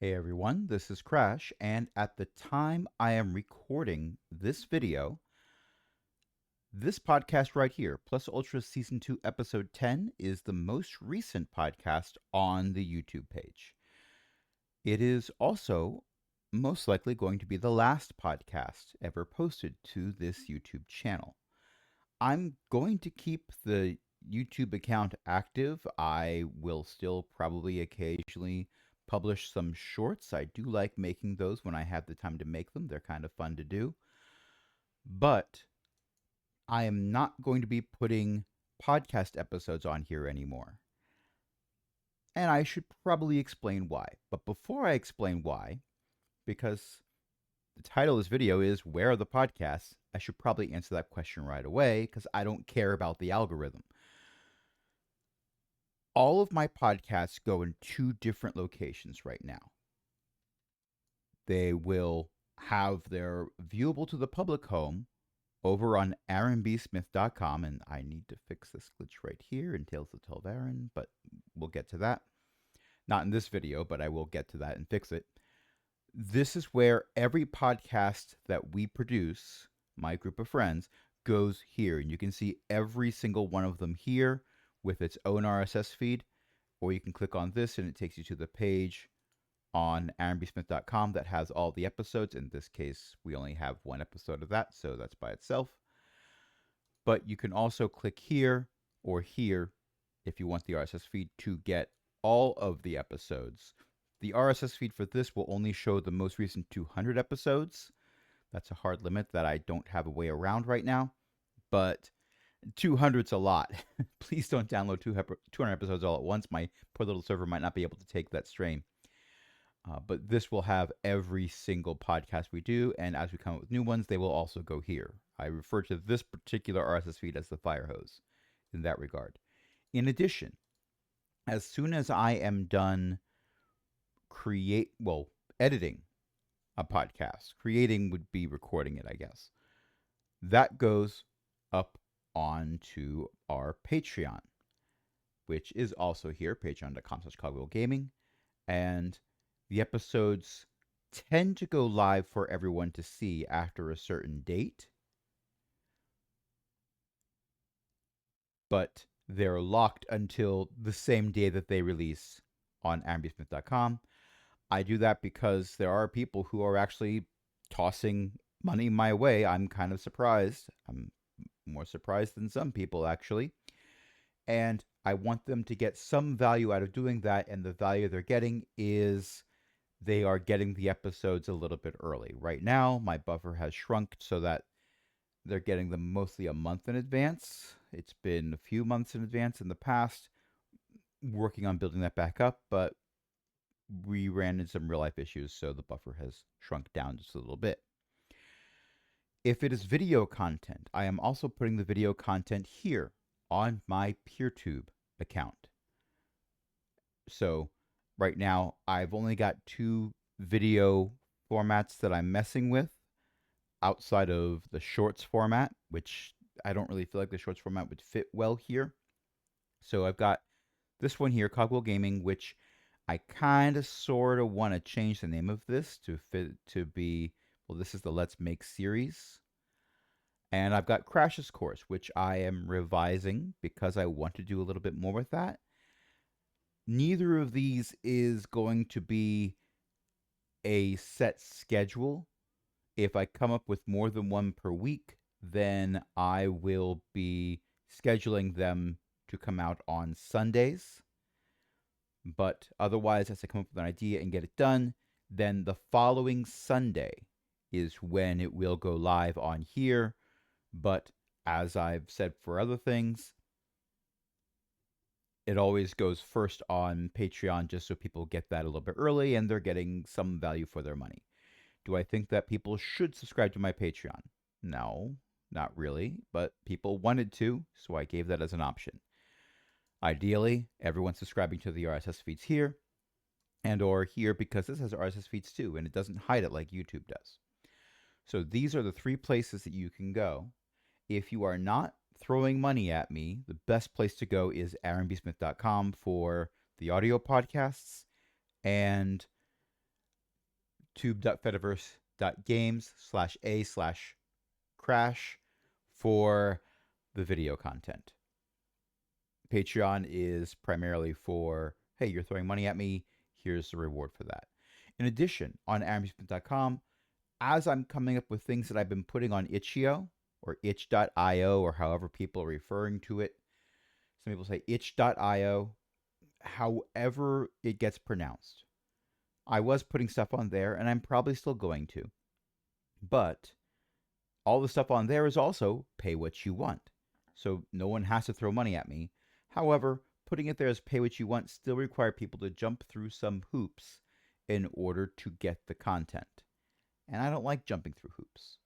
Hey everyone, this is Crash, and at the time I am recording this video, this podcast right here, Plus Ultra Season 2, Episode 10, is the most recent podcast on the YouTube page. It is also most likely going to be the last podcast ever posted to this YouTube channel. I'm going to keep the YouTube account active. I will still probably occasionally publish some shorts. I do like making those when I have the time to make them. They're kind of fun to do. But I am not going to be putting podcast episodes on here anymore. And I should probably explain why. But before I explain why, because the title of this video is Where Are the Podcasts? I should probably answer that question right away because I don't care about the algorithm. All of my podcasts go in two different locations right now. They will have their viewable to the public home over on aaronbsmith.com, and I need to fix this glitch right here in Tales of Tell Aaron, but we'll get to that. Not in this video, but I will get to that and fix it. This is where every podcast that we produce, my group of friends, goes here. And you can see every single one of them here with its own RSS feed. Or you can click on this and it takes you to the page on aaronbsmith.com that has all the episodes. In this case, we only have one episode of that, so that's by itself. But you can also click here or here if you want the RSS feed to get all of the episodes. The RSS feed for this will only show the most recent 200 episodes. That's a hard limit that I don't have a way around right now, but 200's a lot. Please don't download 200 episodes all at once. My poor little server might not be able to take that strain. But this will have every single podcast we do, and as we come up with new ones, they will also go here. I refer to this particular RSS feed as the fire hose in that regard. In addition, as soon as I am done editing a podcast, creating would be recording it, I guess, that goes up onto our Patreon, which is also here, patreon.com/cogwheelgaming. And the episodes tend to go live for everyone to see after a certain date, but they're locked until the same day that they release on aaronbsmith.com. I do that because there are people who are actually tossing money my way. I'm kind of surprised. I'm more surprised than some people, actually. And I want them to get some value out of doing that. And the value they're getting is they are getting the episodes a little bit early. Right now, my buffer has shrunk so that they're getting them mostly a month in advance. It's been a few months in advance in the past, working on building that back up, but we ran into some real life issues, so the buffer has shrunk down just a little bit. If it is video content, I am also putting the video content here on my PeerTube account. So right now, I've only got two video formats that I'm messing with outside of the shorts format, which I don't really feel like the shorts format would fit well here. So I've got this one here, Cogwheel Gaming, which I kind of sort of want to change the name of this to be, well, this is the Let's Make series. And I've got Crash's Course, which I am revising because I want to do a little bit more with that. Neither of these is going to be a set schedule. If I come up with more than one per week, then I will be scheduling them to come out on Sundays. But otherwise, as I come up with an idea and get it done, then the following Sunday is when it will go live on here. But as I've said for other things, it always goes first on Patreon just so people get that a little bit early and they're getting some value for their money. Do I think that people should subscribe to my Patreon? No, not really, but people wanted to, so I gave that as an option. Ideally, everyone's subscribing to the RSS feeds here and or here because this has RSS feeds too, and it doesn't hide it like YouTube does. So these are the three places that you can go. If you are not throwing money at me, the best place to go is aaronbsmith.com for the audio podcasts and tube.fediverse.games/a/crash for the video content. Patreon is primarily for, hey, you're throwing money at me, here's the reward for that. In addition, on amusement.com, as I'm coming up with things that I've been putting on itch.io or itch.io or however people are referring to it, some people say itch.io, however it gets pronounced. I was putting stuff on there, and I'm probably still going to. But all the stuff on there is also pay what you want. So no one has to throw money at me. However, putting it there as pay what you want still require people to jump through some hoops in order to get the content. And I don't like jumping through hoops.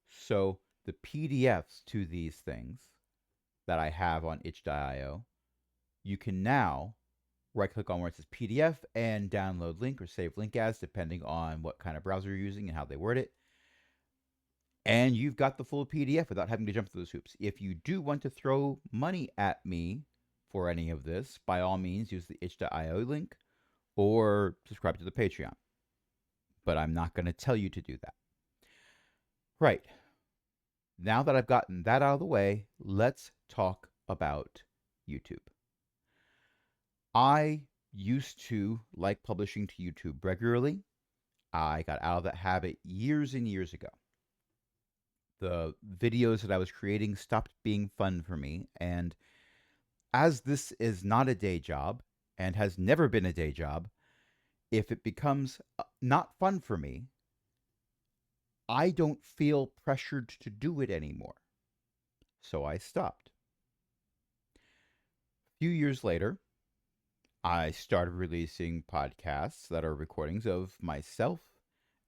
So the PDFs to these things that I have on itch.io, you can now right click on where it says PDF and download link or save link as, depending on what kind of browser you're using and how they word it. And you've got the full PDF without having to jump through those hoops. If you do want to throw money at me for any of this, by all means, use the itch.io link or subscribe to the Patreon. But I'm not going to tell you to do that. Right. Now that I've gotten that out of the way, let's talk about YouTube. I used to like publishing to YouTube regularly. I got out of that habit years and years ago. The videos that I was creating stopped being fun for me. And as this is not a day job and has never been a day job, if it becomes not fun for me, I don't feel pressured to do it anymore. So I stopped. A few years later, I started releasing podcasts that are recordings of myself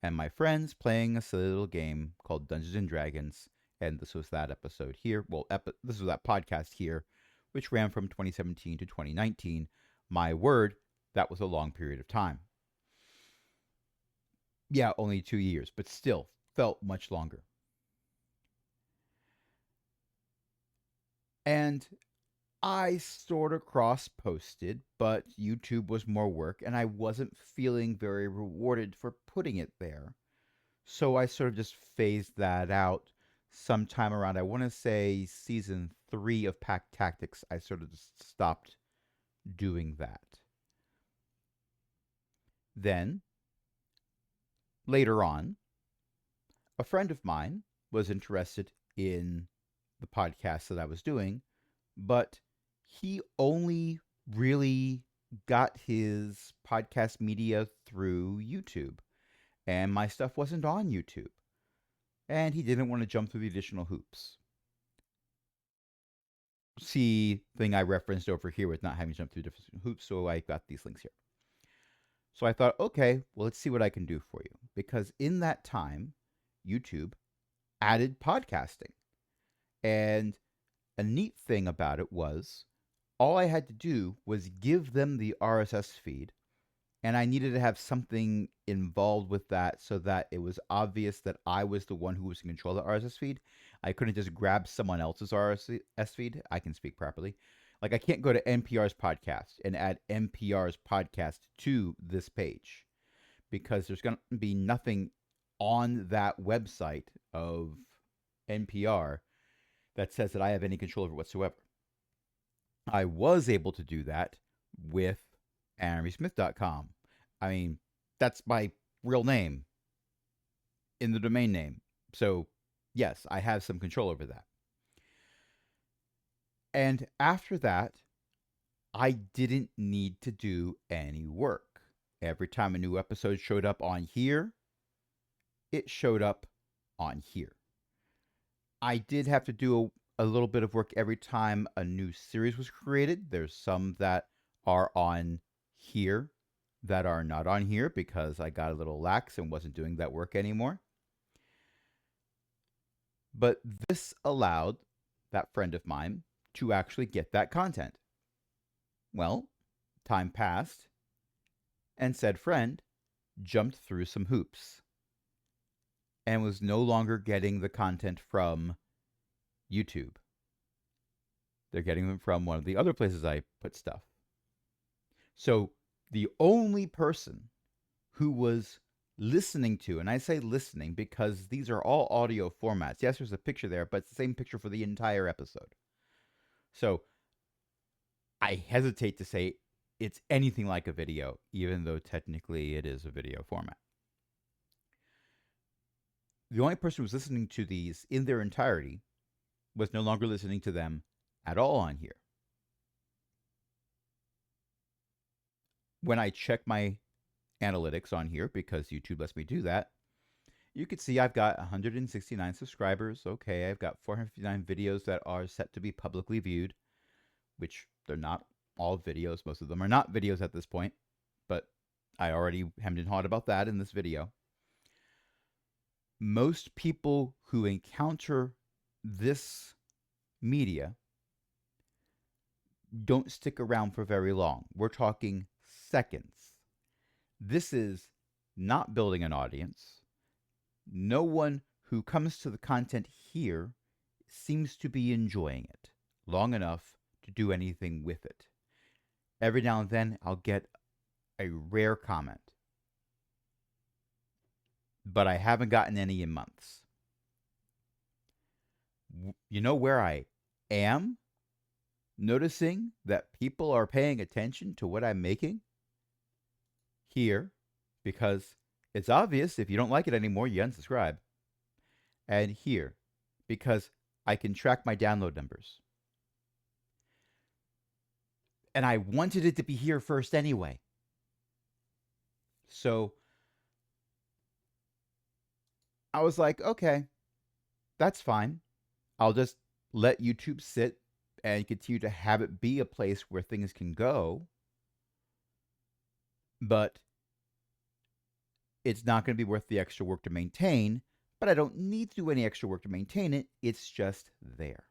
and my friends playing a silly little game called Dungeons and Dragons. And this was that episode here. Well, this was that podcast here, which ran from 2017 to 2019. My word, that was a long period of time. Yeah, only 2 years, but still felt much longer. And I sort of cross posted, but YouTube was more work, and I wasn't feeling very rewarded for putting it there. So I sort of just phased that out sometime around, I want to say, season 3 of Pack Tactics. I sort of just stopped doing that. Then, later on, a friend of mine was interested in the podcast that I was doing, but he only really got his podcast media through YouTube, and my stuff wasn't on YouTube, and he didn't want to jump through the additional hoops. See, thing I referenced over here with not having to jump through different hoops, so I got these links here. So I thought, okay, well, let's see what I can do for you, because in that time, YouTube added podcasting, and a neat thing about it was all I had to do was give them the RSS feed, and I needed to have something involved with that so that it was obvious that I was the one who was in control of the RSS feed. I couldn't just grab someone else's RSS feed. I can speak properly. Like, I can't go to NPR's podcast and add NPR's podcast to this page because there's going to be nothing on that website of NPR that says that I have any control over whatsoever. I was able to do that with AnneMarieSmith.com. I mean, that's my real name in the domain name. So, yes, I have some control over that. And after that, I didn't need to do any work. Every time a new episode showed up on here, it showed up on here. I did have to do a little bit of work every time a new series was created. There's some that are on here that are not on here because I got a little lax and wasn't doing that work anymore. But this allowed that friend of mine to actually get that content. Well, time passed, and said friend jumped through some hoops and was no longer getting the content from YouTube. They're getting them from one of the other places I put stuff. So the only person who was listening to, and I say listening because these are all audio formats. Yes, there's a picture there, but it's the same picture for the entire episode. So I hesitate to say it's anything like a video, even though technically it is a video format. The only person who was listening to these in their entirety was no longer listening to them at all on here. When I check my analytics on here, because YouTube lets me do that, you can see I've got 169 subscribers. Okay, I've got 459 videos that are set to be publicly viewed, which they're not all videos. Most of them are not videos at this point, but I already hemmed and hawed about that in this video. Most people who encounter this media don't stick around for very long. We're talking seconds. This is not building an audience. No one who comes to the content here seems to be enjoying it long enough to do anything with it. Every now and then, I'll get a rare comment, but I haven't gotten any in months. You know where I am noticing that people are paying attention to what I'm making? Here, because it's obvious if you don't like it anymore, you unsubscribe. And here, because I can track my download numbers. And I wanted it to be here first anyway. So I was like, okay, that's fine. I'll just let YouTube sit and continue to have it be a place where things can go. But it's not going to be worth the extra work to maintain. But I don't need to do any extra work to maintain it. It's just there.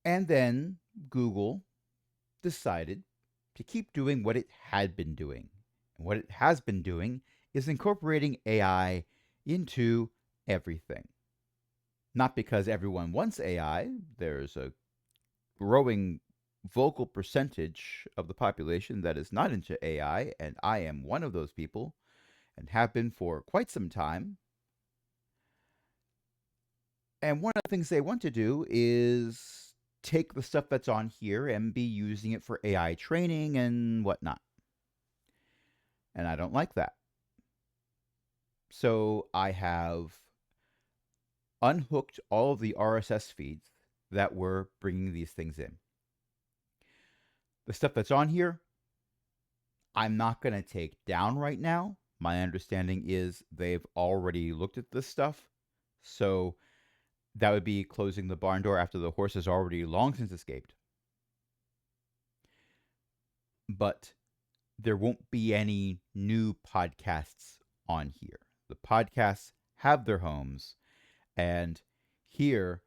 And then Google decided to keep doing what it had been doing. And what it has been doing is incorporating AI into everything. Not because everyone wants AI, there's a growing vocal percentage of the population that is not into AI, and I am one of those people and have been for quite some time. And one of the things they want to do is take the stuff that's on here and be using it for AI training and whatnot. And I don't like that. So I have unhooked all of the RSS feeds that were bringing these things in. The stuff that's on here, I'm not going to take down right now. My understanding is they've already looked at this stuff. So that would be closing the barn door after the horse has already long since escaped. But there won't be any new podcasts on here. The podcasts have their homes. And here,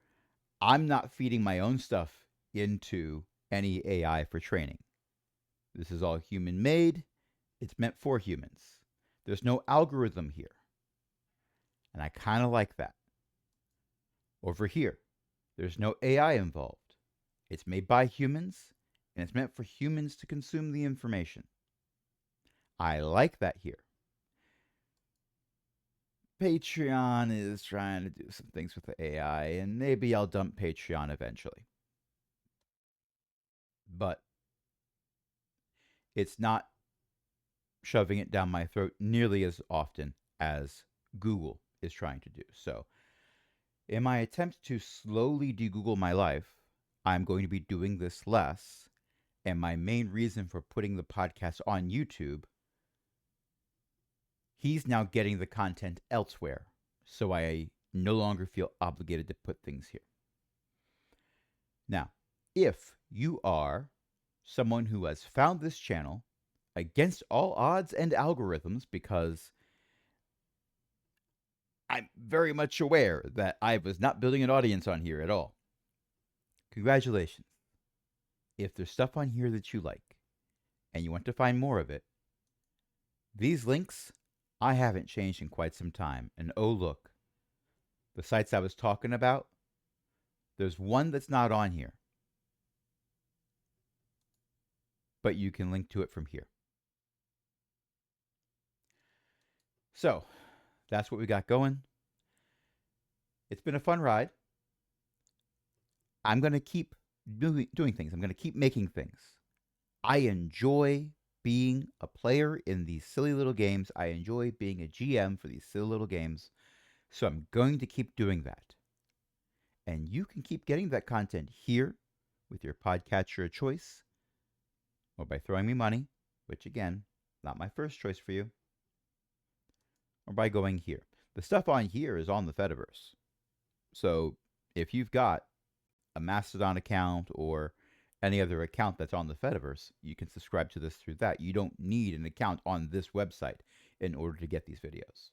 I'm not feeding my own stuff into any AI for training. This is all human made. It's meant for humans. There's no algorithm here. And I kind of like that. Over here, there's no AI involved. It's made by humans, and it's meant for humans to consume the information. I like that here. Patreon is trying to do some things with the AI, and maybe I'll dump Patreon eventually. But it's not shoving it down my throat nearly as often as Google is trying to do. So, in my attempt to slowly de-Google my life, I'm going to be doing this less. And my main reason for putting the podcast on YouTube, he's now getting the content elsewhere. So I no longer feel obligated to put things here. Now, if you are someone who has found this channel against all odds and algorithms, because I'm very much aware that I was not building an audience on here at all, congratulations. If there's stuff on here that you like and you want to find more of it, these links I haven't changed in quite some time. And oh, look, the sites I was talking about, there's one that's not on here, but you can link to it from here. So that's what we got going. It's been a fun ride. I'm going to keep doing things. I'm going to keep making things. I enjoy being a player in these silly little games. I enjoy being a GM for these silly little games. So I'm going to keep doing that. And you can keep getting that content here with your podcatcher of choice or by throwing me money, which again, not my first choice for you, or by going here. The stuff on here is on the Fediverse. So if you've got a Mastodon account or any other account that's on the Fediverse, you can subscribe to this through that. You don't need an account on this website in order to get these videos.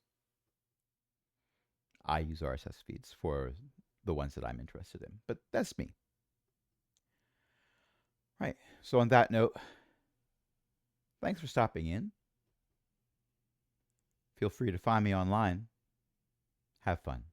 I use RSS feeds for the ones that I'm interested in, but that's me. Right. So on that note, thanks for stopping in. Feel free to find me online. Have fun.